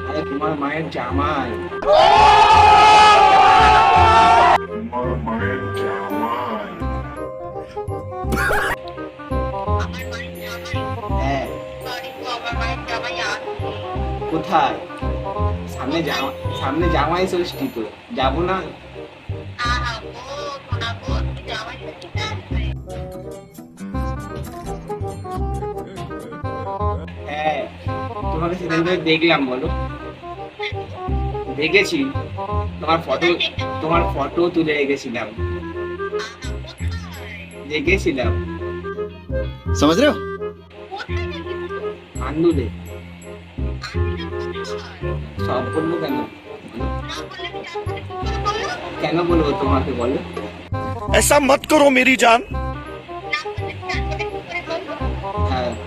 আরে তোমার মায়ের জামাই। হ্যাঁ। কোথায়? সামনে জামাই ষষ্ঠী তো, যাবো না? হ্যাঁ, তোমাকে সেদিন ধরে দেখলাম, বলো। দেখেছি, তোমার ফটো তুলে রেখেছিলাম। দেখেছিলাম। समझ रहे हो? আন্দুলে। সব বলবো কেন? কেন বলবো তোমাকে, বলো। ऐसा मत करो मेरी जान।